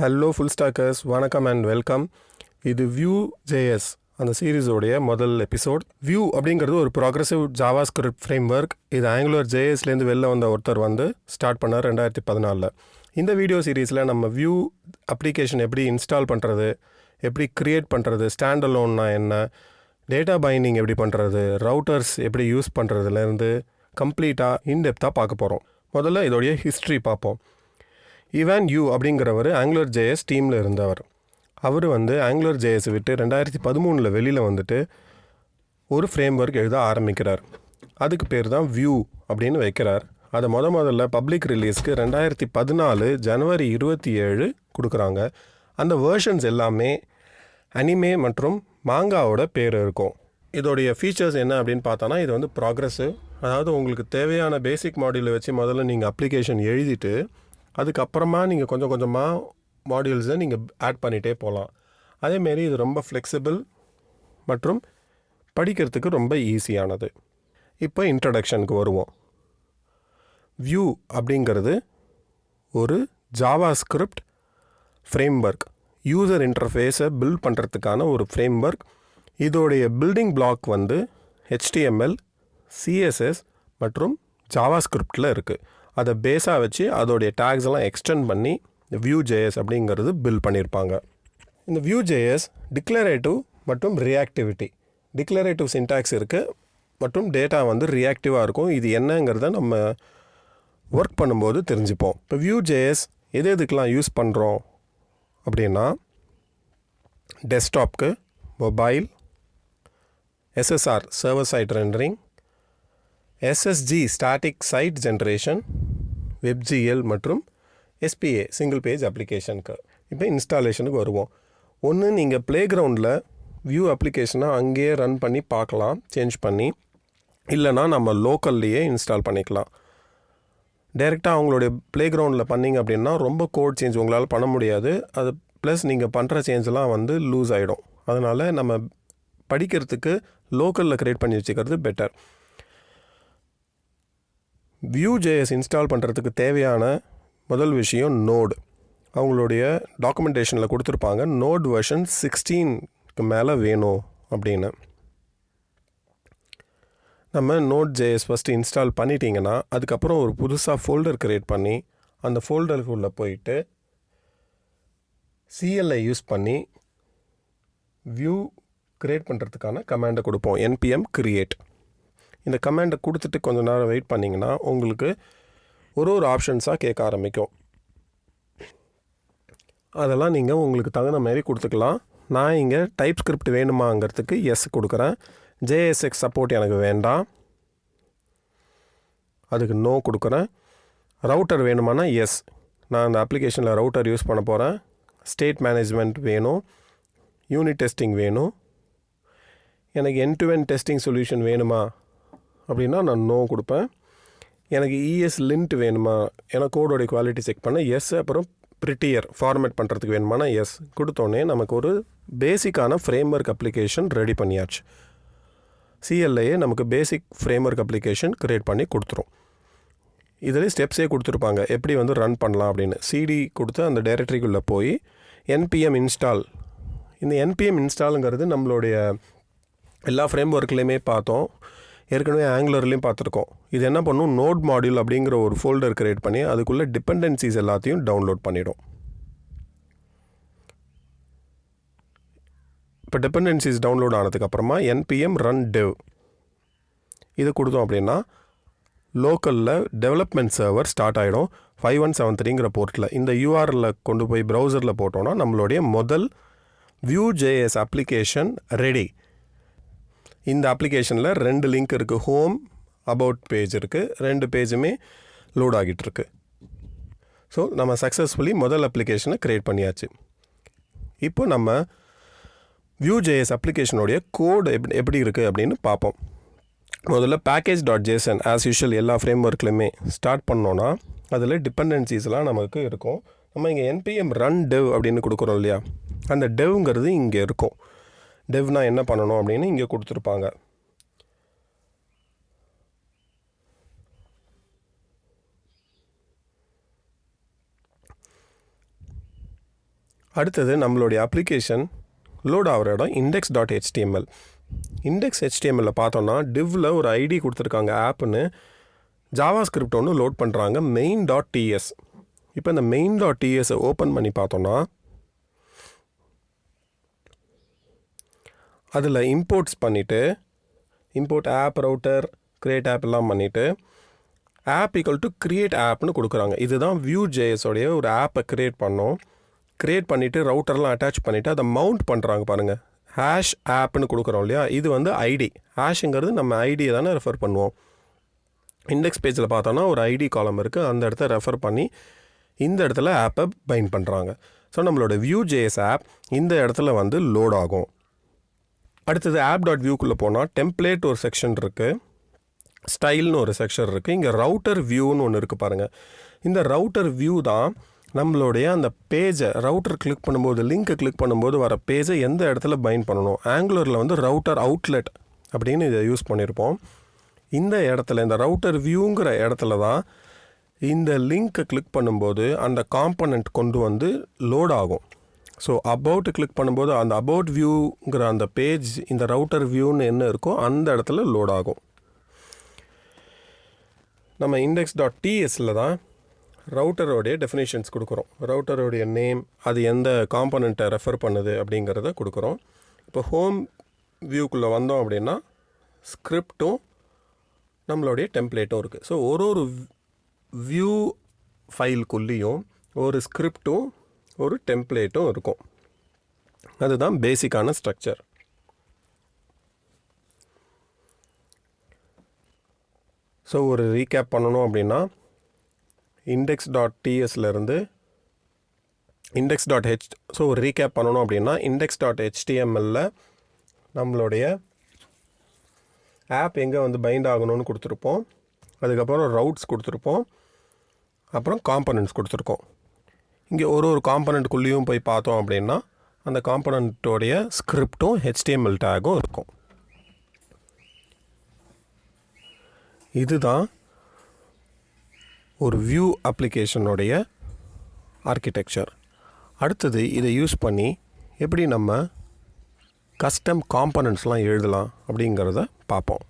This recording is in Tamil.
ஹலோ ஃபுல் ஸ்டாக்கர்ஸ், வணக்கம் அண்ட் வெல்கம். இது வியூ ஜேஎஸ் அந்த சீரீஸோடைய முதல் எபிசோட். வியூ அப்படிங்கிறது ஒரு ப்ராக்ரெசிவ் ஜாவாஸ்கிரிப்ட் ஃப்ரேம் ஒர்க். இது ஆங்குலர் ஜேஎஸ்லேருந்து வெளில வந்த ஒருத்தர் ஸ்டார்ட் பண்ணார் 2014. இந்த வீடியோ சீரீஸில் நம்ம வியூ அப்ளிகேஷன் எப்படி இன்ஸ்டால் பண்ணுறது, எப்படி க்ரியேட் பண்ணுறது, ஸ்டாண்ட் அலோன்னா என்ன, டேட்டா பைண்டிங் எப்படி பண்ணுறது, ரவுட்டர்ஸ் எப்படி யூஸ் பண்ணுறதுலேருந்து கம்ப்ளீட்டாக இன்டெப்த்தாக பார்க்க போகிறோம். முதல்ல இதோடைய ஹிஸ்ட்ரி பார்ப்போம். ஈவான் யூ அப்படிங்கிறவர் ஆங்குலர் ஜேஎஸ் டீமில் இருந்தவர். அவர் ஆங்குலர் ஜேஎஸ் விட்டு 2013 வெளியில் ஒரு ஃப்ரேம் ஒர்க் எழுத ஆரம்பிக்கிறார். அதுக்கு பேர் தான் வியூ அப்படின்னு வைக்கிறார். அதை முதல்ல பப்ளிக் ரிலீஸ்க்கு 2014 ஜனவரி 27 கொடுக்குறாங்க. அந்த வேர்ஷன்ஸ் எல்லாமே அனிமே மற்றும் மாங்காவோட பேர் இருக்கும். இதோடைய ஃபீச்சர்ஸ் என்ன அப்படின்னு பார்த்தோன்னா, இது ப்ராக்ரெசிவ். அதாவது உங்களுக்கு தேவையான பேசிக் மாடியூலை வச்சு முதல்ல நீங்கள் அப்ளிகேஷன் எழுதிட்டு அதுக்கப்புறமா நீங்கள் கொஞ்சம் கொஞ்சமாக மாடியூல்ஸை நீங்கள் ஆட் பண்ணிகிட்டே போகலாம். அதேமாரி இது ரொம்ப ஃப்ளெக்சிபிள் மற்றும் படிக்கிறதுக்கு ரொம்ப ஈஸியானது. இப்போ இன்ட்ரடக்ஷனுக்கு வருவோம். வியூ அப்படிங்கிறது ஒரு ஜாவாஸ்கிரிப்ட் ஃப்ரேம் ஒர்க். யூசர் இன்டர்ஃபேஸை பில்ட் பண்ணுறதுக்கான ஒரு ஃப்ரேம் ஒர்க். இதோடைய பில்டிங் பிளாக் HTML, CSS மற்றும் ஜாவாஸ்கிரிப்டில் இருக்குது. அதை பேஸாக வச்சு அதோடைய டேக்ஸ் எல்லாம் எக்ஸ்டெண்ட் பண்ணி வியூ ஜேஎஸ் அப்படிங்கிறது பில்ட் பண்ணியிருப்பாங்க. இந்த வியூ ஜேஎஸ் டிக்ளரேட்டிவ் மற்றும் ரியாக்டிவிட்டி, டிக்ளரேட்டிவ் சின்டாக்ஸ் இருக்குது மற்றும் டேட்டா ரியாக்டிவாக இருக்கும். இது என்னங்கிறத நம்ம ஒர்க் பண்ணும்போது தெரிஞ்சுப்போம். இப்போ வியூ ஜேஎஸ் எதுக்கெலாம் யூஸ் பண்ணுறோம் அப்படின்னா, டெஸ்க்டாப்க்கு, mobile, SSR server side rendering, SSG static site generation, WebGL மற்றும் SPA சிங்கிள் பேஜ் அப்ளிகேஷனுக்கு. இப்போ இன்ஸ்டாலேஷனுக்கு வருவோம். ஒன்று, நீங்கள் ப்ளே கிரவுண்டில் வியூ அப்ளிகேஷனை அங்கேயே ரன் பண்ணி பார்க்கலாம், சேஞ்ச் பண்ணி. இல்லைனா நம்ம லோக்கல்லையே இன்ஸ்டால் பண்ணிக்கலாம். டைரெக்டாக அவங்களுடைய ப்ளே கிரவுண்டில் பண்ணிங்க அப்படின்னா ரொம்ப கோட் சேஞ்ச் உங்களால் பண்ண முடியாது. அது ப்ளஸ் நீங்கள் பண்ணுற சேஞ்செலாம் லூஸ் ஆகிடும். அதனால் நம்ம படிக்கிறதுக்கு லோக்கலில் க்ரியேட் பண்ணி வச்சுக்கிறது பெட்டர். வியூ ஜேஎஸ் இன்ஸ்டால் பண்ணுறதுக்கு தேவையான முதல் விஷயம் நோடு. அவங்களுடைய டாக்குமெண்டேஷனில் கொடுத்துருப்பாங்க நோட் வெர்ஷன் 16க்கு மேலே வேணும் அப்படின்னு. நம்ம நோட் ஜேஎஸ் ஃபஸ்ட்டு இன்ஸ்டால் பண்ணிட்டீங்கன்னா அதுக்கப்புறம் ஒரு புதுசாக ஃபோல்டர் க்ரியேட் பண்ணி அந்த ஃபோல்டருக்குள்ளே போயிட்டு CLI யூஸ் பண்ணி வியூ க்ரியேட் பண்ணுறதுக்கான கமாண்டை கொடுப்போம், npm create. இந்த கமாண்டை கொடுத்துட்டு கொஞ்சம் நேரம் வெயிட் பண்ணிங்கன்னா உங்களுக்கு ஒரு ஆப்ஷன்ஸாக கேட்க ஆரம்பிக்கும். அதெல்லாம் நீங்கள் உங்களுக்கு தகுந்த மாதிரி கொடுத்துக்கலாம். நான் இங்கே டைப் ஸ்கிரிப்ட் வேணுமாங்கிறதுக்கு எஸ் கொடுக்குறேன். JSX சப்போர்ட் எனக்கு வேண்டாம், அதுக்கு நோ கொடுக்குறேன். ரவுட்டர் வேணுமானா எஸ், நான் அந்த அப்ளிகேஷனில் ரவுட்டர் யூஸ் பண்ண போகிறேன். ஸ்டேட் மேனேஜ்மெண்ட் வேணும், யூனிட் டெஸ்டிங் வேணும். எனக்கு end-to-end டெஸ்டிங் சொல்யூஷன் வேணுமா அப்படின்னா நான் நோ கொடுப்பேன். எனக்கு ESLint வேணுமா, எனக்கு கோடோடைய குவாலிட்டி செக் பண்ண எஸ். அப்புறம் ப்ரிட்டியர் ஃபார்மேட் பண்ணுறதுக்கு வேணுமானா எஸ் கொடுத்தோன்னே நமக்கு ஒரு பேசிக்கான ஃப்ரேம் ஒர்க் அப்ளிகேஷன் ரெடி பண்ணியாச்சு. CLI நமக்கு பேசிக் ஃப்ரேம் ஒர்க் அப்ளிகேஷன் க்ரியேட் பண்ணி கொடுத்துரும். இதில் ஸ்டெப்ஸே கொடுத்துருப்பாங்க எப்படி ரன் பண்ணலாம் அப்படின்னு. CD கொடுத்து அந்த டைரக்டரிக்குள்ளே போய் npm இன்ஸ்டால். இந்த npm இன்ஸ்டாலுங்கிறது நம்மளுடைய எல்லா ஃப்ரேம் ஒர்க்லேயுமே பார்த்தோம், ஏற்கனவே ஆங்குலர்லேயும் பார்த்துருக்கோம். இது என்ன பண்ணும், நோட் மாடியூல் அப்படிங்கிற ஒரு ஃபோல்டர் க்ரியேட் பண்ணி அதுக்குள்ளே டிபெண்டன்சிஸ் எல்லாத்தையும் டவுன்லோட் பண்ணிடும். இப்போ டிபெண்டன்சிஸ் டவுன்லோட் ஆனதுக்கப்புறமா npm run dev இது கொடுத்தோம் அப்படின்னா லோக்கலில் டெவலப்மெண்ட் சர்வர் ஸ்டார்ட் ஆகிடும் 5173ங்கிற போர்ட்டில். இந்த URL கொண்டு போய் ப்ரௌசரில் போட்டோன்னா நம்மளுடைய முதல் வியூ ஜேஎஸ் அப்ளிகேஷன் ரெடி. இந்த அப்ளிகேஷனில் 2 லிங்க் இருக்குது, ஹோம், அபவுட் பேஜ் இருக்குது. 2 பேஜுமே லோட் ஆகிட்டுருக்கு. ஸோ நம்ம சக்ஸஸ்ஃபுல்லி முதல் அப்ளிகேஷனை க்ரியேட் பண்ணியாச்சு. இப்போ நம்ம வியூ ஜேஎஸ் அப்ளிகேஷனுடைய கோடு எப்படி இருக்குது அப்படின்னு பார்ப்போம். முதல்ல package.json ஆஸ் யூஷுவல் எல்லா ஃப்ரேம் ஒர்க்லையுமே ஸ்டார்ட் பண்ணோன்னா அதில் டிபெண்டன்சிஸ்லாம் நமக்கு இருக்கும். நம்ம இங்கே npm run dev அப்படின்னு கொடுக்குறோம் இல்லையா, அந்த டெவ்ங்கிறது இங்கே இருக்கும். டெவ்னா என்ன பண்ணணும் அப்படின்னு இங்கே கொடுத்துருப்பாங்க. அடுத்தது நம்மளுடைய அப்ளிகேஷன் லோட் ஆகிற இடம் index.html. index.html பார்த்தோன்னா divல ஒரு ஐடி கொடுத்துருக்காங்க ஆப்னு. ஜாவாஸ்கிரிப்ட் ஒன்று லோட் பண்ணுறாங்க main.ts. இப்போ இந்த main.ts ஓப்பன் பண்ணி பார்த்தோன்னா அதில் இம்போர்ட்ஸ் பண்ணிவிட்டு import app router create app எல்லாம் பண்ணிவிட்டு ஆப் ஈக்குவல் டு கிரியேட் ஆப்னு கொடுக்குறாங்க. இதுதான் Vue JS உடைய ஒரு ஆப்பை க்ரியேட் பண்ணோம். க்ரியேட் பண்ணிவிட்டு ரவுட்டர்லாம் அட்டாச் பண்ணிவிட்டு அதை மவுண்ட் பண்ணுறாங்க பாருங்கள். ஹேஷ் ஆப்னு கொடுக்குறோம் இல்லையா, இது வந்து ஐடி. ஹேஷுங்கிறது நம்ம ஐடியை தானே ரெஃபர் பண்ணுவோம். இண்டெக்ஸ் பேஜில் பார்த்தோன்னா ஒரு ஐடி காலம் இருக்குது, அந்த இடத்த ரெஃபர் பண்ணி இந்த இடத்துல ஆப்பை பைண்ட் பண்ணுறாங்க. ஸோ நம்மளோட Vue JS ஆப் இந்த இடத்துல வந்து லோட் ஆகும். அடுத்தது app.viewக்குள்ளே போனால் டெம்ப்ளேட் ஒரு செக்ஷன் இருக்குது, ஸ்டைல்னு ஒரு செக்ஷன் இருக்குது, இங்கே ரவுட்டர் வியூன்னு ஒன்று இருக்குது பாருங்கள். இந்த ரவுட்டர் வியூ தான் நம்மளுடைய அந்த பேஜை ரவுட்டர் கிளிக் பண்ணும்போது லிங்க்கை கிளிக் பண்ணும்போது வர பேஜை எந்த இடத்துல பைண்ட் பண்ணணும். ஆங்குலரில் வந்து ரவுட்டர் அவுட்லெட் அப்படின்னு இதை யூஸ் பண்ணியிருப்போம். இந்த இடத்துல இந்த ரவுட்டர் வியூங்கிற இடத்துல தான் இந்த லிங்க்கை கிளிக் பண்ணும்போது அந்த காம்பனண்ட் கொண்டு வந்து லோட் ஆகும். ஸோ அபவுட் கிளிக் பண்ணும்போது அந்த அபவுட் வியூங்கிற அந்த பேஜ் இந்த ரவுட்டர் வியூன்னு என்ன இருக்கோ அந்த இடத்துல லோட் ஆகும். நம்ம index.tsல தான் ரவுட்டரோடைய டெஃபினேஷன்ஸ் கொடுக்குறோம். ரவுட்டரோடைய நேம், அது எந்த காம்பனண்ட்டை ரெஃபர் பண்ணுது அப்படிங்கிறத கொடுக்குறோம். இப்போ ஹோம் வியூக்குள்ளே வந்தோம் அப்படின்னா ஸ்கிரிப்டும் நம்மளுடைய டெம்ப்ளேட்டும் இருக்குது. ஸோ ஒரு வியூ ஃபைலுக்குள்ளேயும் ஒரு ஸ்கிரிப்டும் ஒரு டெம்ப்ளேட்டும் இருக்கும். அதுதான் பேசிக்கான ஸ்ட்ரக்சர். ஸோ ஒரு ரீகேப் பண்ணணும் அப்படின்னா index.tsலேருந்து index.h ஸோ ஒரு ரீகேப் பண்ணணும் அப்படின்னா index.htmlல நம்மளுடைய ஆப் எங்கே வந்து பைண்ட் ஆகணும்னு கொடுத்துருப்போம். அதுக்கப்புறம் ரவுட்ஸ் கொடுத்துருப்போம், அப்புறம் காம்பனண்ட்ஸ் கொடுத்துருக்கோம். இங்கே ஒரு காம்பனண்ட்டுக்குள்ளேயும் போய் பார்த்தோம் அப்படின்னா அந்த காம்பனண்ட்டோடைய ஸ்கிரிப்டும் HTML டேகும் இருக்கும். இதுதான் ஒரு வியூ அப்ளிகேஷனுடைய ஆர்கிடெக்சர். அடுத்தது இதை யூஸ் பண்ணி எப்படி நம்ம கஸ்டம் காம்பனண்ட்ஸ்லாம் எழுதலாம் அப்படிங்கிறத பார்ப்போம்.